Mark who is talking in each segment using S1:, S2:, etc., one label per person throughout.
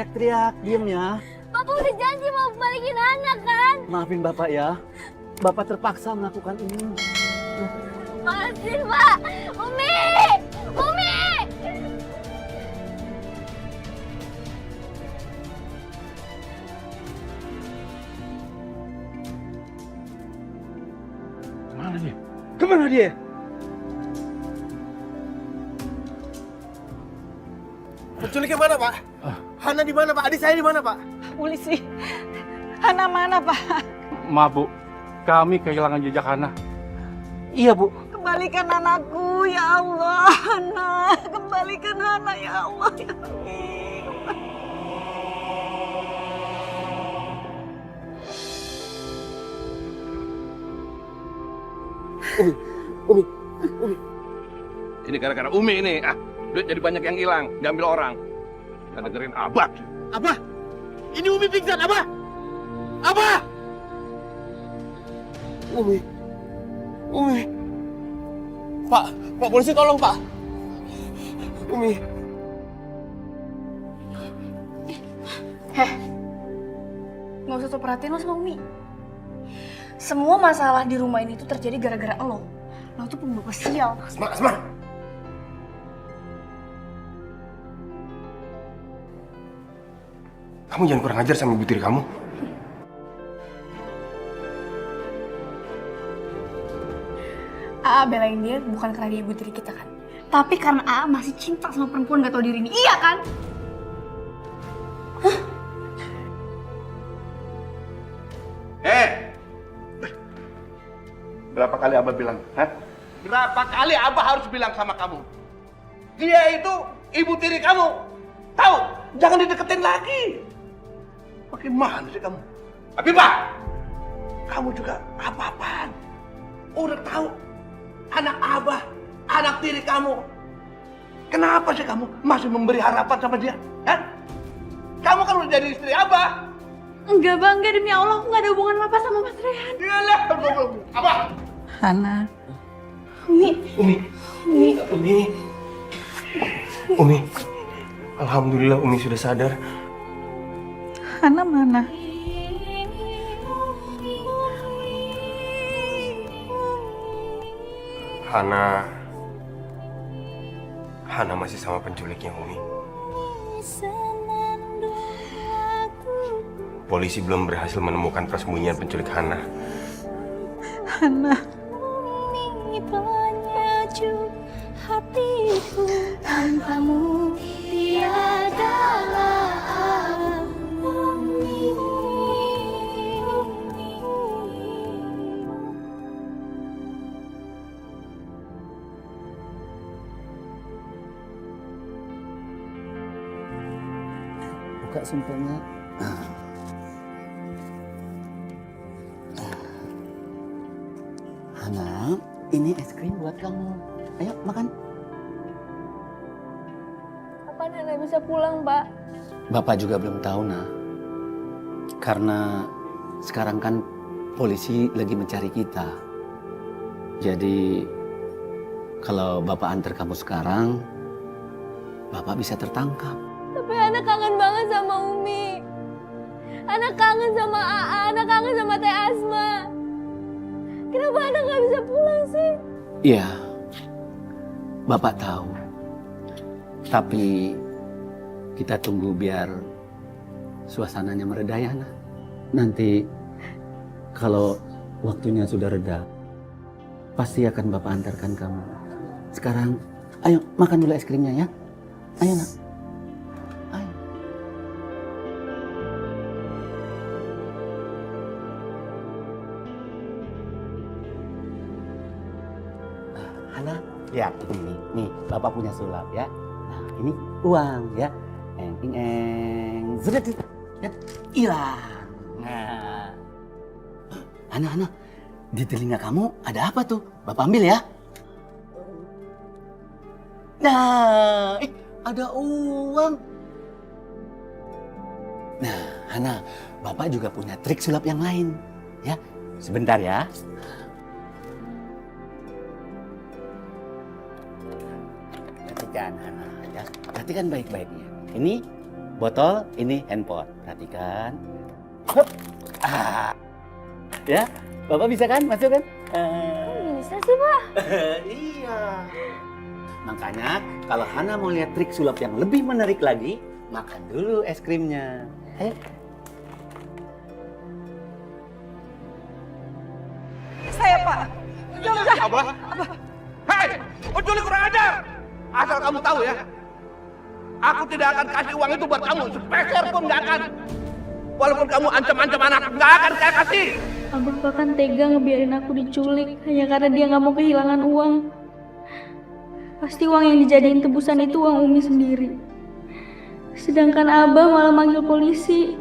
S1: teriak-teriak, diem ya.
S2: Bapak udah janji mau balikin Hana kan?
S1: Maafin Bapak ya. Bapak terpaksa melakukan ini.
S2: Makasih, Pak. Umi! Umi!
S3: Kemana dia? Kemana dia?
S4: Penculiknya mana, Pak? Hana di mana, Pak? Adik saya di mana, Pak?
S5: Polisi. Hana mana, Pak?
S3: Maaf, Bu. Kami kehilangan jejak Hana. Iya, Bu.
S5: Kembalikan anakku, ya Allah. Hana, kembalikan Hana, ya Allah. Ya Allah.
S4: Umi.
S6: Ini gara-gara Umi ini. Duit jadi banyak yang hilang, diambil orang. Nggak dengerin Abah.
S4: Abah! Ini Umi pingsan, Abah! Abah! Umi. Pak polisi tolong, Pak. Umi.
S7: Nggak usah so perhatiin lo sama Umi. Semua masalah di rumah ini tuh terjadi gara-gara lo. Lo tuh pembawa sial.
S4: Asma. Kamu jangan kurang ajar sama ibu tiri kamu.
S7: Aa belain dia bukan karena dia ibu tiri kita kan. Tapi karena Aa masih cinta sama perempuan gak tau diri ini. Iya kan?
S6: Berapa kali Abah bilang? Berapa kali Abah harus bilang sama kamu? Dia itu ibu tiri kamu. Tahu? Jangan dideketin lagi. Bagaimana sih kamu? Abibah! Kamu juga apa-apaan? Udah tahu anak Abah, anak tiri kamu. Kenapa sih kamu masih memberi harapan sama dia? Kamu kan udah jadi istri Abah.
S7: Enggak bang, enggak, demi Allah aku gak ada hubungan apa sama Mas Rehan.
S6: Iyalah, Abah.
S5: Hana.
S4: Umi. Alhamdulillah Umi sudah sadar.
S5: Hana mana?
S4: Hana masih sama penculiknya, Umi. Polisi belum berhasil menemukan persembunyian penculik Hana.
S5: Hana.
S2: Penyejuk hatiku tanpamu tiadalah
S1: Buka sumpelnya. Hana, ini es krim buat kamu. Ayo makan.
S2: Kapan Hana bisa pulang, Pak?
S1: Bapak juga belum tahu, Nah. Karena sekarang kan polisi lagi mencari kita. Jadi kalau Bapak antar kamu sekarang, Bapak bisa tertangkap.
S2: Tapi Hana kangen banget sama Umi. Hana kangen sama Aa, Hana kangen sama Teh Asma. Kenapa Hana nggak bisa pulang sih?
S1: Iya, Bapak tahu. Tapi kita tunggu biar suasananya mereda ya, Nah. Nanti kalau waktunya sudah reda, pasti akan Bapak antarkan kamu. Sekarang, ayo makan dulu es krimnya ya. Ayo, Nak. Ayo. Hana, lihat ini. Nih, Bapak punya sulap ya. Nah, ini uang ya. Eng, sudah hilang. Nah, Hana, di telinga kamu ada apa tuh? Bapak ambil ya. Nah, ada uang. Nah, Hana, Bapak juga punya trik sulap yang lain. Ya, sebentar ya. Perhatikan, Hana. Ya, perhatikan baik-baiknya. Ini botol, ini handphone. Perhatikan. Hup. Ya, Bapak bisa kan masuk kan?
S2: Bisa sih, Pak.
S1: Iya. Makanya kalau Hana mau lihat trik sulap yang lebih menarik lagi, makan dulu es krimnya.
S5: Saya, Pak.
S6: Apa? Hei, penculik kurang ajar! Asal kamu tahu ya, aku tidak akan kasih uang itu buat kamu, sepeser pun nggak akan. Walaupun kamu ancam-ancam anak, nggak akan saya kasih.
S2: Abah bahkan tega ngebiarin aku diculik hanya karena dia nggak mau kehilangan uang. Pasti uang yang dijadiin tebusan itu uang Umi sendiri. Sedangkan Abah malah manggil polisi.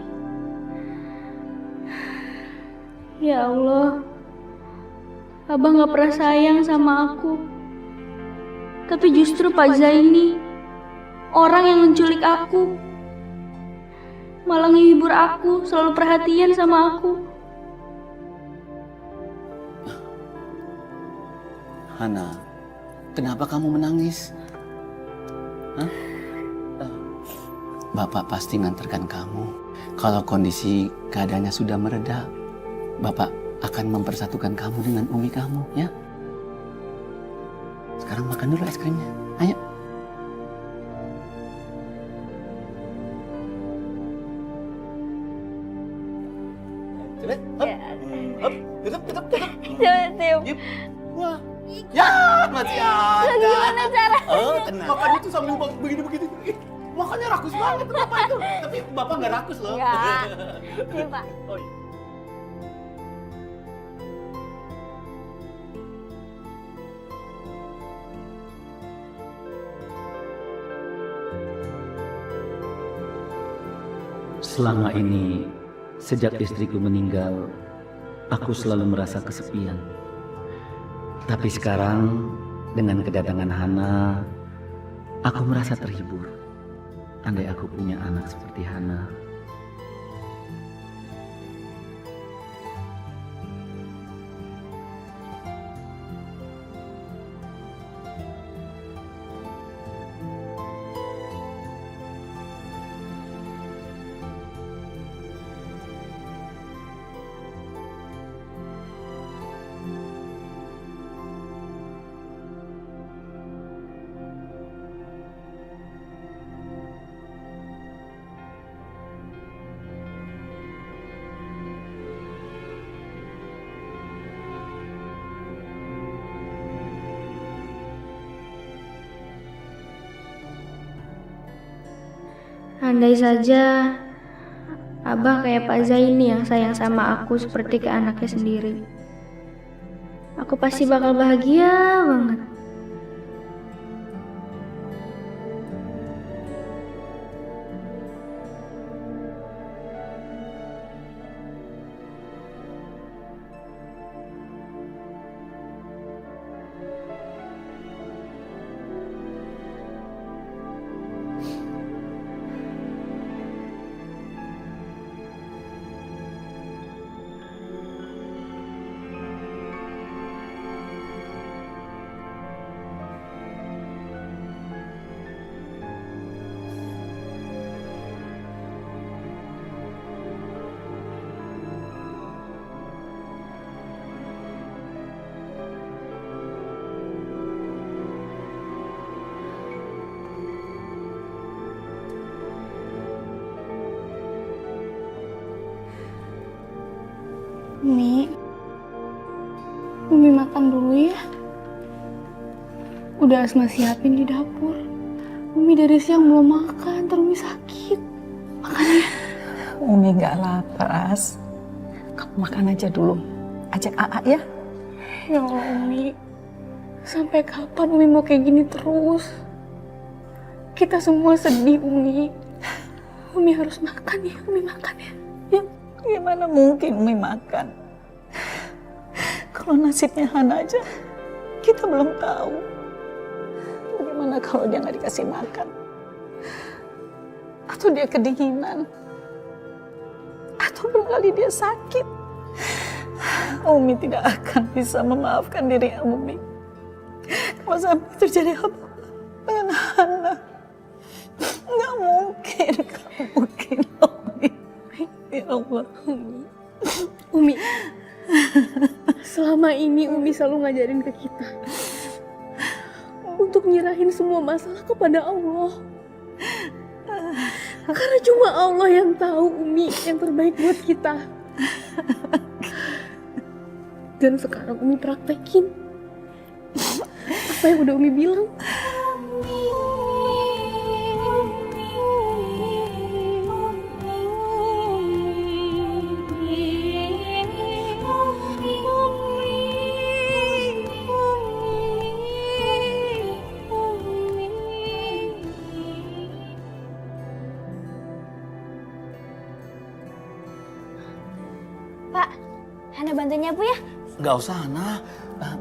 S2: Ya Allah, Abah nggak pernah sayang sama aku. Tapi justru Pak Zaini, orang yang menculik aku, malah ngehibur aku, selalu perhatian sama aku.
S1: Hana, kenapa kamu menangis? Hah? Bapak pasti nganterkan kamu. Kalau kondisi keadaannya sudah mereda, Bapak akan mempersatukan kamu dengan Umi kamu, ya? Sekarang makan dulu es krimnya. Ayo. Coba, hop. Tutup.
S2: Coba tiup.
S1: Yuk. Wah. Ya, masih ada.
S2: Gimana cara?
S1: Oh, tenang. Makan itu sambil begini-begini. Makannya rakus banget Bapak itu. Tapi Bapak nggak rakus loh.
S2: Enggak. Ini, Pak.
S1: Oh, iya.
S8: Selama ini, sejak istriku meninggal, aku selalu merasa kesepian. Tapi sekarang, dengan kedatangan Hana, aku merasa terhibur. Andai aku punya anak seperti Hana.
S2: Andai saja Abah kayak Pak Zaini yang sayang sama aku seperti ke anaknya sendiri. Aku pasti bakal bahagia banget. Umi makan dulu ya. Udah Asma siapin di dapur. Umi dari siang belum makan, terus Umi sakit. Makan ya.
S5: Umi nggak lapar, As. Kamu makan aja dulu. Ajak Aa ya.
S2: Ya Allah Umi, sampai kapan Umi mau kayak gini terus? Kita semua sedih Umi. Umi harus makan ya, Umi makan ya.
S5: Ya, gimana mungkin Umi makan? Kalau nasibnya Hana aja, kita belum tahu. Bagaimana kalau dia nggak dikasih makan? Atau dia kedinginan? Atau barangkali dia sakit? Umi tidak akan bisa memaafkan diri Umi kalau sampai terjadi apa-apa dengan Hana. Nggak mungkin. mungkin, Umi. Ya Allah.
S7: Umi, selama ini Umi selalu ngajarin ke kita untuk nyerahin semua masalah kepada Allah. Karena cuma Allah yang tahu Umi yang terbaik buat kita. Dan sekarang Umi praktekin apa yang udah Umi bilang.
S2: Pak, Hana bantuin nyapu ya?
S1: Nggak usah, Hana.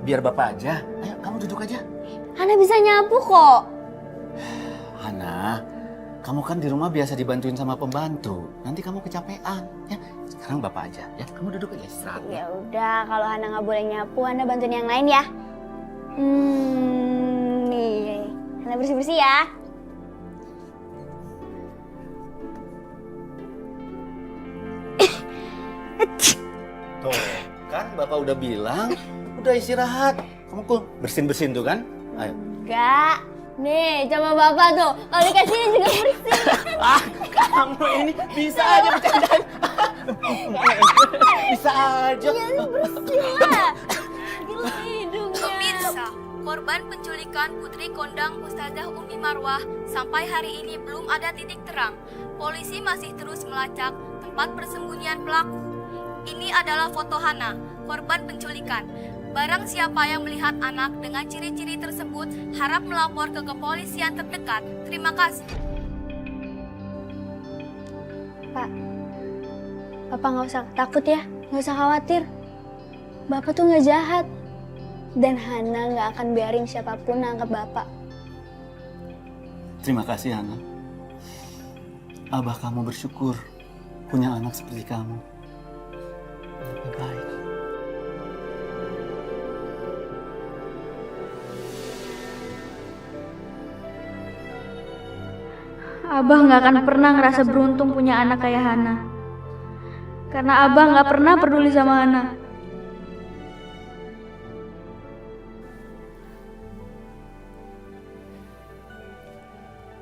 S1: Biar Bapak aja. Ayo, kamu duduk aja.
S2: Hana bisa nyapu kok.
S1: Hana, kamu kan di rumah biasa dibantuin sama pembantu. Nanti kamu kecapean. Ya, sekarang Bapak aja. Ya, kamu duduk aja istirahat.
S2: Ya udah, kalau Hana nggak boleh nyapu, Hana bantuin yang lain ya. Nih, Hana bersih-bersih ya.
S1: Tuh, kan Bapak udah bilang, udah istirahat. Kamu kok bersin-bersin tuh kan? Ayo.
S2: Enggak. Nih, coba Bapak tuh. Kalau dikasihin juga bersih.
S1: Kamu ini bisa aja bercandaan. Bisa aja.
S2: Iya, bersih lah. Gila hidungnya.
S9: Pemirsa, korban penculikan Putri Kondang Ustazah Umi Marwah sampai hari ini belum ada titik terang. Polisi masih terus melacak tempat persembunyian pelaku. Ini adalah foto Hana, korban penculikan. Barang siapa yang melihat anak dengan ciri-ciri tersebut harap melapor ke kepolisian terdekat. Terima kasih.
S2: Pak, Bapak nggak usah takut ya, nggak usah khawatir. Bapak tuh nggak jahat. Dan Hana nggak akan biarin siapapun nangkep Bapak.
S1: Terima kasih, Hana. Abah kamu bersyukur punya anak seperti kamu. Lebih baik.
S2: Abah nggak akan pernah ngerasa beruntung punya anak kayak Hana. Karena Abah nggak pernah peduli sama Hana.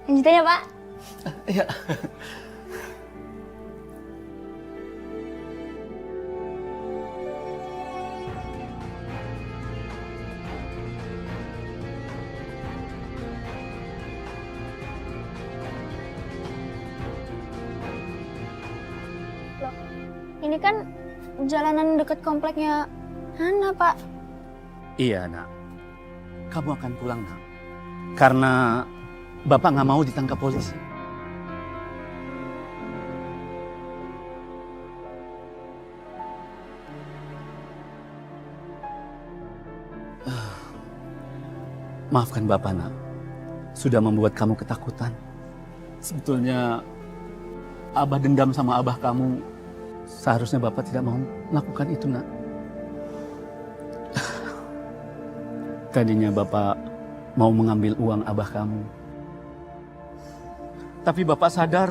S2: Lanjutin ya, Pak.
S1: Iya.
S2: Ini kan jalanan dekat kompleknya Hana, Pak.
S8: Iya, nak. Kamu akan pulang, nak. Karena Bapak nggak mau ditangkap polisi. Maafkan Bapak, nak. Sudah membuat kamu ketakutan. Sebetulnya Abah dendam sama Abah kamu. Seharusnya Bapak tidak mau melakukan itu, nak. Tadinya Bapak mau mengambil uang Abah kamu. Tapi Bapak sadar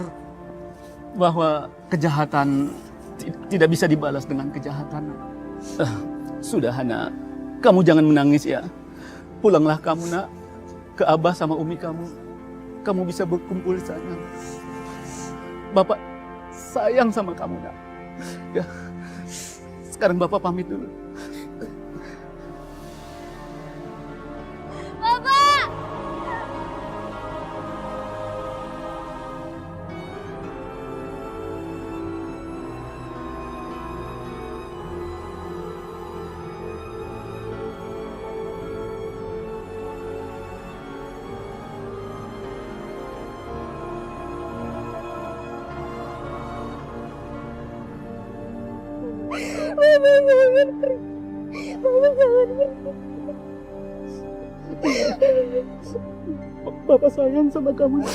S8: bahwa kejahatan tidak bisa dibalas dengan kejahatan. Sudah, Hana. Kamu jangan menangis ya. Pulanglah kamu, nak, ke Abah sama Umi kamu. Kamu bisa berkumpul di sana. Bapak sayang sama kamu, nak. Ya, sekarang Bapak pamit dulu.
S2: Bapak!
S8: Bapak sayang sama kamu.